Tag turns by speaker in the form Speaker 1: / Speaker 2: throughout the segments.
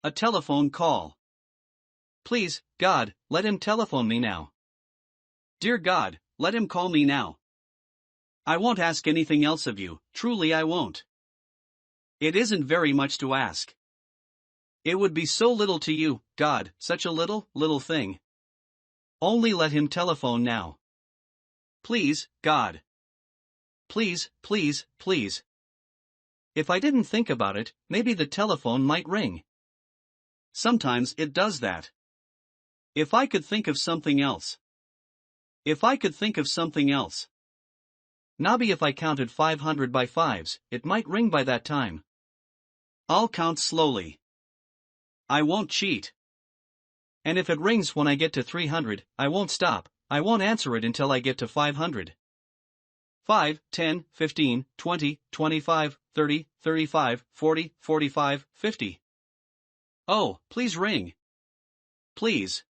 Speaker 1: a telephone call. Please, God, let him telephone me now. Dear God, let him call me now. I won't ask anything else of you, truly I won't. It isn't very much to ask. It would be so little to you, God, such a little thing. Only let him telephone now. Please, God. Please, please, please. If I didn't think about it, maybe the telephone might ring. Sometimes it does that. If I could think of something else. If I could think of something else. Maybe if I counted 500 by fives, it might ring by that time. I'll count slowly. I won't cheat. And if it rings when I get to 300, I won't stop, I won't answer it until I get to 500. 5, 10, 15, 20, 25, 30, 35, 40, 45, 50. Oh, please ring. Please.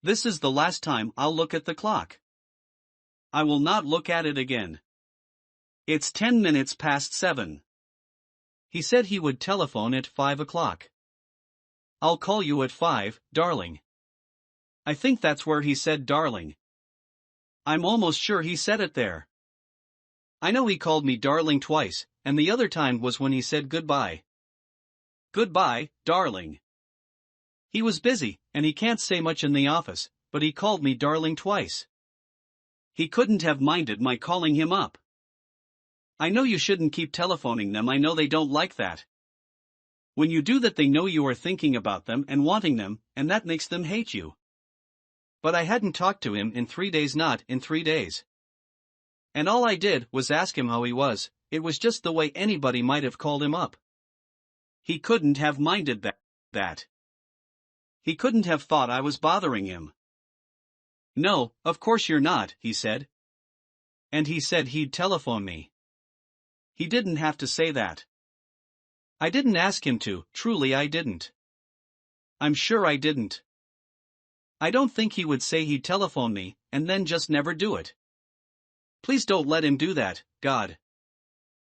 Speaker 1: This is the last time I'll look at the clock. I will not look at it again. It's 10 minutes past 7. He said he would telephone at 5 o'clock. I'll call you at 5, darling. I think that's where he said darling. I'm almost sure he said it there. I know he called me darling twice, and the other time was when he said goodbye. Goodbye, darling. He was busy, and he can't say much in the office, but he called me darling twice. He couldn't have minded my calling him up. I know you shouldn't keep telephoning them, I know they don't like that. When you do that they know you are thinking about them and wanting them, and that makes them hate you. But I hadn't talked to him in 3 days, not in 3 days. And all I did was ask him how he was, it was just the way anybody might have called him up. He couldn't have minded that. He couldn't have thought I was bothering him. No, of course you're not, he said. And he said he'd telephone me. He didn't have to say that. I didn't ask him to, truly I didn't. I'm sure I didn't. I don't think he would say he'd telephone me, and then just never do it. Please don't let him do that, God.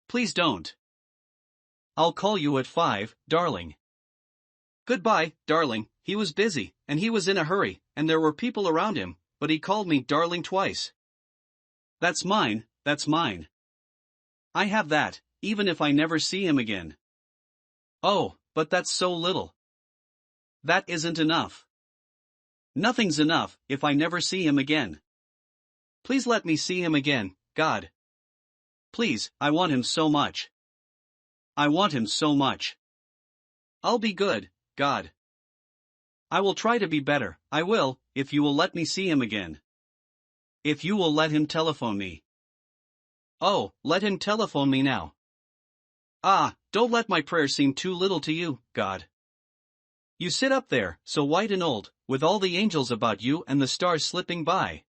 Speaker 1: Please don't. I'll call you at 5, darling. Goodbye, darling. He was busy, and he was in a hurry, and there were people around him, but he called me darling twice. That's mine, that's mine. I have that, even if I never see him again. Oh, but that's so little. That isn't enough. Nothing's enough if I never see him again. Please let me see him again, God. Please, I want him so much. I want him so much. I'll be good, God. I will try to be better, I will, if you will let me see him again. If you will let him telephone me. Oh, let him telephone me now. Ah, don't let my prayer seem too little to you, God. You sit up there, so white and old, with all the angels about you and the stars slipping by.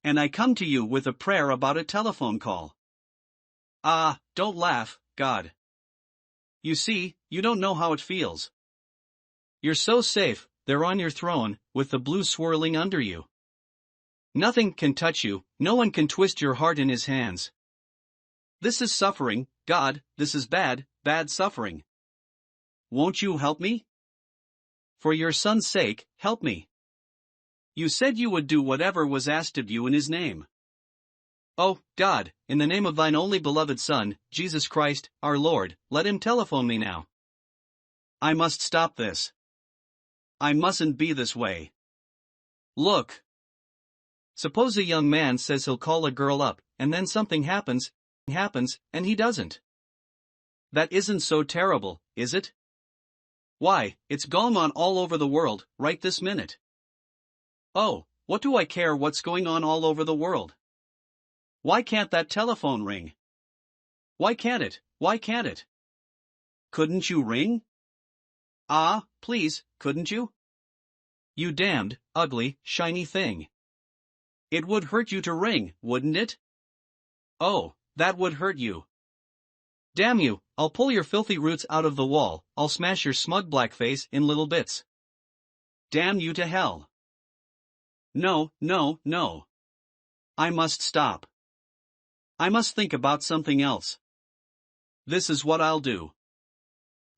Speaker 1: And I come to you with a prayer about a telephone call. Ah, don't laugh, God. You see, you don't know how it feels. You're so safe, there on your throne, with the blue swirling under you. Nothing can touch you, no one can twist your heart in his hands. This is suffering, God, this is bad, bad suffering. Won't you help me? For your son's sake, help me. You said you would do whatever was asked of you in his name. Oh, God, in the name of thine only beloved Son, Jesus Christ, our Lord, let him telephone me now. I must stop this. I mustn't be this way. Look. Suppose a young man says he'll call a girl up, and then something happens, and he doesn't. That isn't so terrible, is it? Why, it's gone on all over the world, right this minute. Oh, what do I care what's going on all over the world? Why can't that telephone ring? Why can't it? Why can't it? Couldn't you ring? Ah, please, couldn't you? You damned, ugly, shiny thing. It would hurt you to ring, wouldn't it? Oh, that would hurt you. Damn you, I'll pull your filthy roots out of the wall, I'll smash your smug black face in little bits. Damn you to hell. No, no, no. I must stop. I must think about something else. This is what I'll do.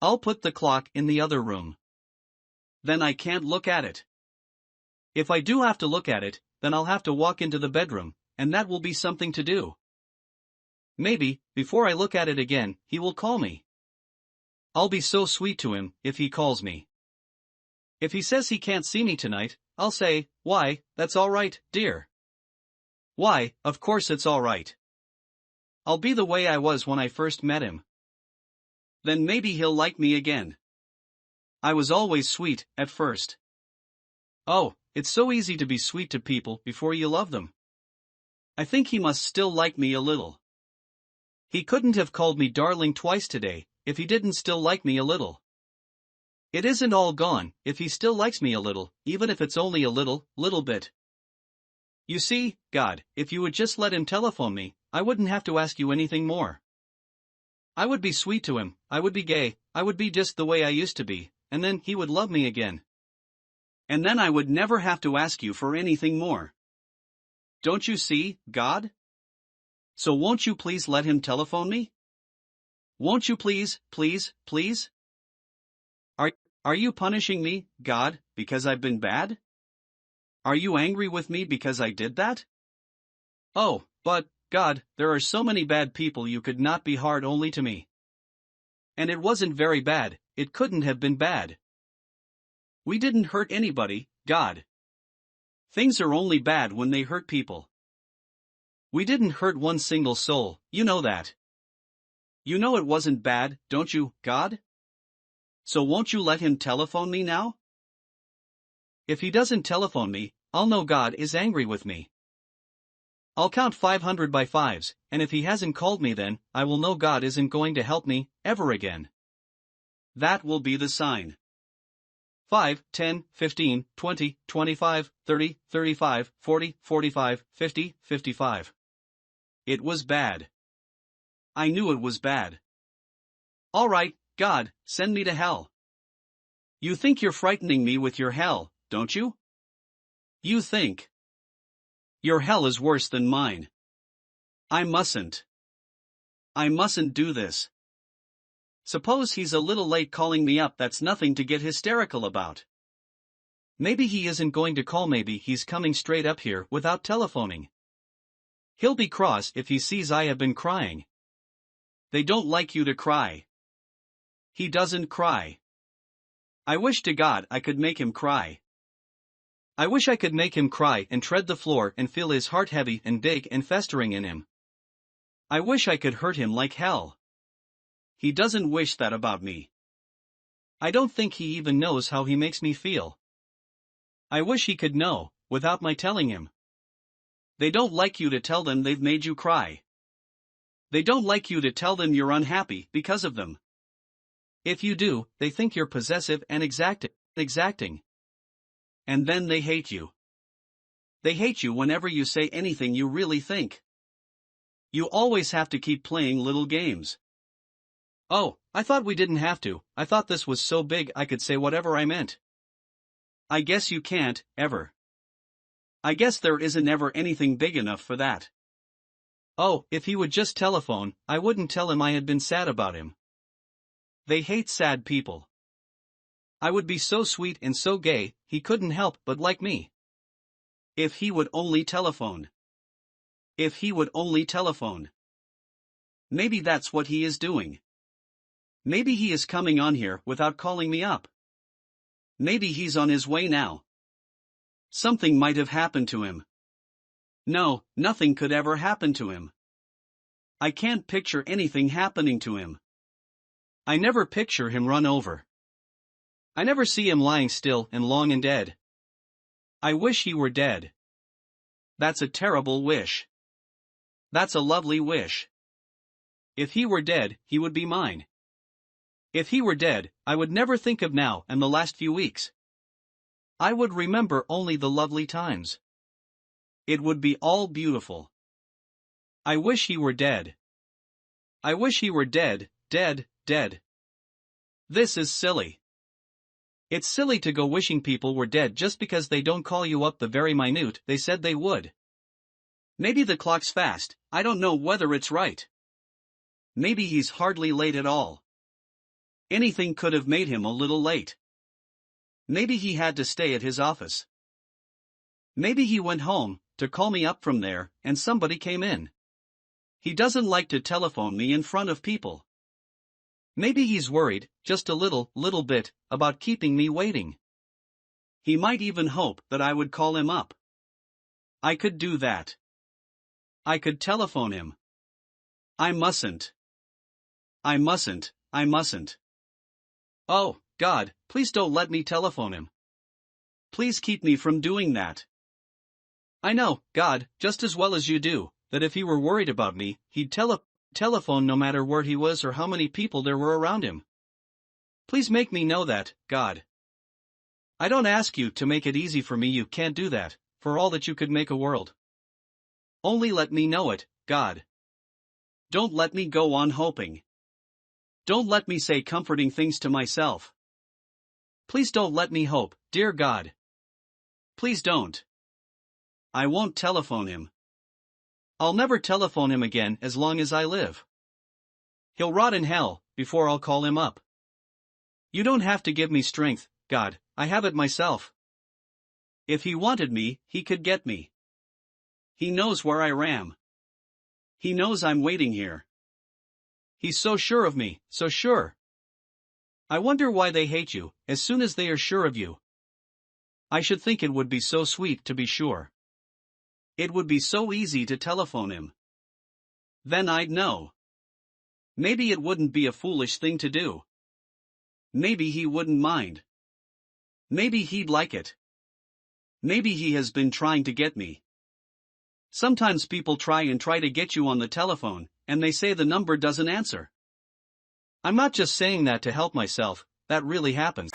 Speaker 1: I'll put the clock in the other room. Then I can't look at it. If I do have to look at it, then I'll have to walk into the bedroom, and that will be something to do. Maybe, before I look at it again, he will call me. I'll be so sweet to him, if he calls me. If he says he can't see me tonight, I'll say, "Why, that's all right, dear." Why, of course it's all right. I'll be the way I was when I first met him. Then maybe he'll like me again. I was always sweet, at first. Oh, it's so easy to be sweet to people before you love them. I think he must still like me a little. He couldn't have called me darling twice today, if he didn't still like me a little. It isn't all gone, if he still likes me a little, even if it's only a little bit. You see, God, if you would just let him telephone me, I wouldn't have to ask you anything more. I would be sweet to him, I would be gay, I would be just the way I used to be, and then he would love me again. And then I would never have to ask you for anything more. Don't you see, God? So won't you please let him telephone me? Won't you please, please, please? Are you punishing me, God, because I've been bad? Are you angry with me because I did that? Oh, but, God, there are so many bad people, you could not be hard only to me. And it wasn't very bad, it couldn't have been bad. We didn't hurt anybody, God. Things are only bad when they hurt people. We didn't hurt one single soul, you know that. You know it wasn't bad, don't you, God? So won't you let him telephone me now? If he doesn't telephone me, I'll know God is angry with me. I'll count 500 by fives, and if he hasn't called me, then I will know God isn't going to help me, ever again. That will be the sign. 5, 10, 15, 20, 25, 30, 35, 40, 45, 50, 55. It was bad. I knew it was bad. All right, God, send me to hell. You think you're frightening me with your hell, don't you? You think. Your hell is worse than mine. I mustn't do this. Suppose he's a little late calling me up, that's nothing to get hysterical about. Maybe he isn't going to call, maybe he's coming straight up here without telephoning. He'll be cross if he sees I have been crying. They don't like you to cry. He doesn't cry. I wish to God I could make him cry. I wish I could make him cry and tread the floor and feel his heart heavy and big and festering in him. I wish I could hurt him like hell. He doesn't wish that about me. I don't think he even knows how he makes me feel. I wish he could know, without my telling him. They don't like you to tell them they've made you cry. They don't like you to tell them you're unhappy because of them. If you do, they think you're possessive and exacting. And then they hate you. They hate you whenever you say anything you really think. You always have to keep playing little games. Oh, I thought we didn't have to, I thought this was so big I could say whatever I meant. I guess you can't, ever. I guess there isn't ever anything big enough for that. Oh, if he would just telephone, I wouldn't tell him I had been sad about him. They hate sad people. I would be so sweet and so gay, he couldn't help but like me. If he would only telephone. If he would only telephone. Maybe that's what he is doing. Maybe he is coming on here without calling me up. Maybe he's on his way now. Something might have happened to him. No, nothing could ever happen to him. I can't picture anything happening to him. I never picture him run over. I never see him lying still and long and dead. I wish he were dead. That's a terrible wish. That's a lovely wish. If he were dead, he would be mine. If he were dead, I would never think of now and the last few weeks. I would remember only the lovely times. It would be all beautiful. I wish he were dead. I wish he were dead, dead. This is silly. It's silly to go wishing people were dead just because they don't call you up the very minute they said they would. Maybe the clock's fast, I don't know whether it's right. Maybe he's hardly late at all. Anything could have made him a little late. Maybe he had to stay at his office. Maybe he went home to call me up from there and somebody came in. He doesn't like to telephone me in front of people. Maybe he's worried, just a little bit, about keeping me waiting. He might even hope that I would call him up. I could do that. I could telephone him. I mustn't. I mustn't. Oh, God, please don't let me telephone him. Please keep me from doing that. I know, God, just as well as you do, that if he were worried about me, he'd telephone no matter where he was or how many people there were around him. Please make me know that, God. I don't ask you to make it easy for me, you can't do that, for all that you could make a world. Only let me know it, God. Don't let me go on hoping. Don't let me say comforting things to myself. Please don't let me hope, dear God. Please don't. I won't telephone him. I'll never telephone him again as long as I live. He'll rot in hell before I'll call him up. You don't have to give me strength, God, I have it myself. If he wanted me, he could get me. He knows where I am. He knows I'm waiting here. He's so sure of me, so sure. I wonder why they hate you as soon as they are sure of you. I should think it would be so sweet to be sure. It would be so easy to telephone him. Then I'd know. Maybe it wouldn't be a foolish thing to do. Maybe he wouldn't mind. Maybe he'd like it. Maybe he has been trying to get me. Sometimes people try to get you on the telephone, and they say the number doesn't answer. I'm not just saying that to help myself, that really happens.